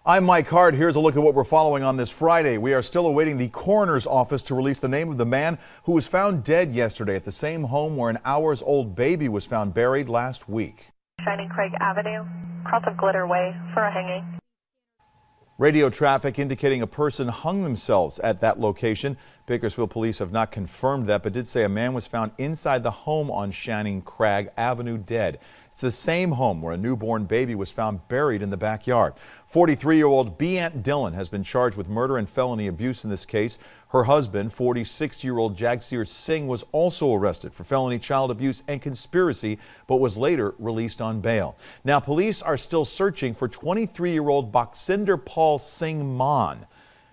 I'm Mike Hart. Here's a look at what we're following on this Friday. We are still awaiting the coroner's office to release the name of the man who was found dead yesterday at the same home where an hours-old baby was found buried last week. Shining Craig Avenue, across of Glitter Way for a hanging. Radio traffic indicating a person hung themselves at that location. Bakersfield police have not confirmed that, but did say a man was found inside the home on Shining Craig Avenue dead. It's the same home where a newborn baby was found buried in the backyard. 43-year-old Beant Dillon has been charged with murder and felony abuse in this case. Her husband, 46-year-old Jagseer Singh, was also arrested for felony child abuse and conspiracy, but was later released on bail. Now, police are still searching for 23-year-old Baksinder Paul Singh Maan.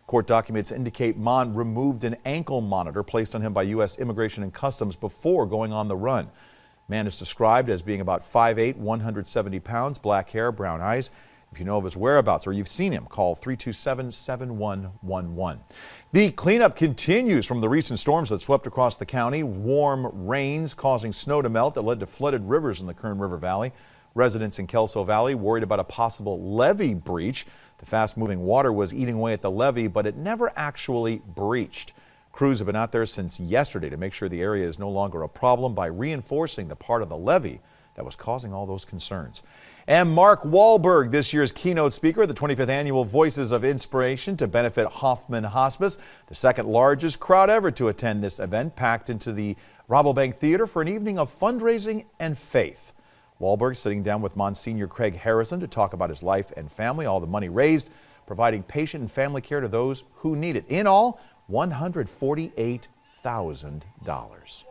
Court documents indicate Maan removed an ankle monitor placed on him by U.S. Immigration and Customs before going on the run. Man is described as being about 5'8", 170 pounds, black hair, brown eyes. If you know of his whereabouts or you've seen him, call 327-7111. The cleanup continues from the recent storms that swept across the county. Warm rains causing snow to melt that led to flooded rivers in the Kern River Valley. Residents in Kelso Valley worried about a possible levee breach. The fast-moving water was eating away at the levee, but it never actually breached. Crews have been out there since yesterday to make sure the area is no longer a problem by reinforcing the part of the levee that was causing all those concerns. And Mark Wahlberg, this year's keynote speaker at the 25th annual Voices of Inspiration to benefit Hoffman Hospice, the second largest crowd ever to attend this event, packed into the Rabobank Theater for an evening of fundraising and faith. Wahlberg sitting down with Monsignor Craig Harrison to talk about his life and family, all the money raised, providing patient and family care to those who need it. In all, $148,000.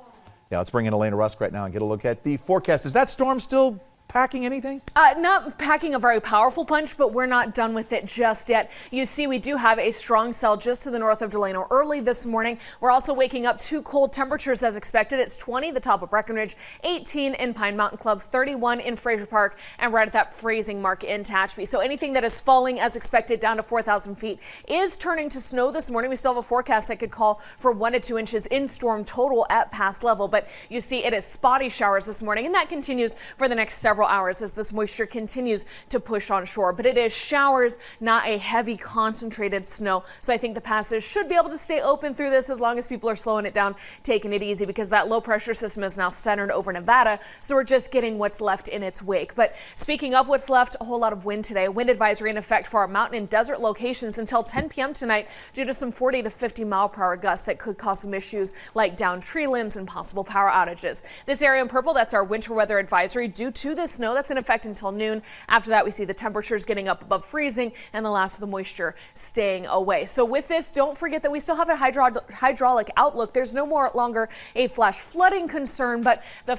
Yeah, let's bring in Elena Rusk right now and get a look at the forecast. Is that storm still packing anything? Not packing a very powerful punch, but we're not done with it just yet. You see, we do have a strong cell just to the north of Delano early this morning. We're also waking up to cold temperatures as expected. It's 20 the top of Breckenridge, 18 in Pine Mountain Club, 31 in Fraser Park, and right at that freezing mark in Tehachapi. So anything that is falling as expected down to 4,000 feet is turning to snow this morning. We still have a forecast that could call for 1 to 2 inches in storm total at pass level. But you see, it is spotty showers this morning, and that continues for the next several hours as this moisture continues to push on shore. But it is showers, not a heavy concentrated snow. So I think the passes should be able to stay open through this as long as people are slowing it down, taking it easy, because that low pressure system is now centered over Nevada. So we're just getting what's left in its wake. But speaking of what's left, a whole lot of wind today. Wind advisory in effect for our mountain and desert locations until 10 p.m. tonight due to some 40 to 50 mile per hour gusts that could cause some issues like downed tree limbs and possible power outages. This area in purple, that's our winter weather advisory due to this snow. That's in effect until noon. After that, we see the temperatures getting up above freezing and the last of the moisture staying away. So with this, don't forget that we still have a hydraulic outlook. There's no longer a flash flooding concern, but the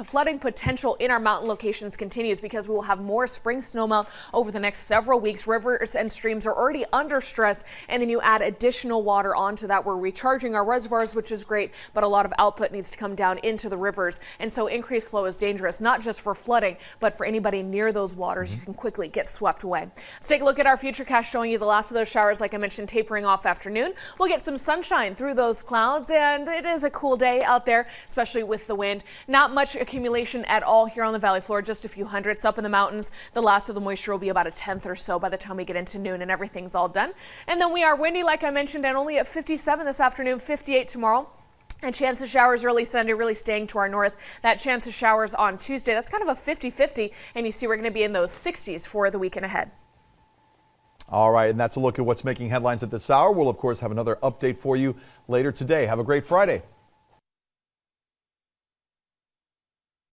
flooding potential in our mountain locations continues because we will have more spring snowmelt over the next several weeks. Rivers and streams are already under stress, and then you add additional water onto that. We're recharging our reservoirs, which is great, but a lot of output needs to come down into the rivers, and so increased flow is dangerous, not just for flooding, but for anybody near those waters, you can quickly get swept away. Let's take a look at our futurecast showing you the last of those showers, like I mentioned, tapering off afternoon. We'll get some sunshine through those clouds, and it is a cool day out there, especially with the wind. Not much accumulation at all here on the valley floor, just a few hundredths up in the mountains. The last of the moisture will be about a tenth or so by the time we get into noon and everything's all done. And then we are windy, like I mentioned, and only at 57 this afternoon, 58 tomorrow. And chance of showers early Sunday, really staying to our north. That chance of showers on Tuesday, that's kind of a 50-50. And you see we're going to be in those 60s for the weekend ahead. All right, and that's a look at what's making headlines at this hour. We'll, of course, have another update for you later today. Have a great Friday.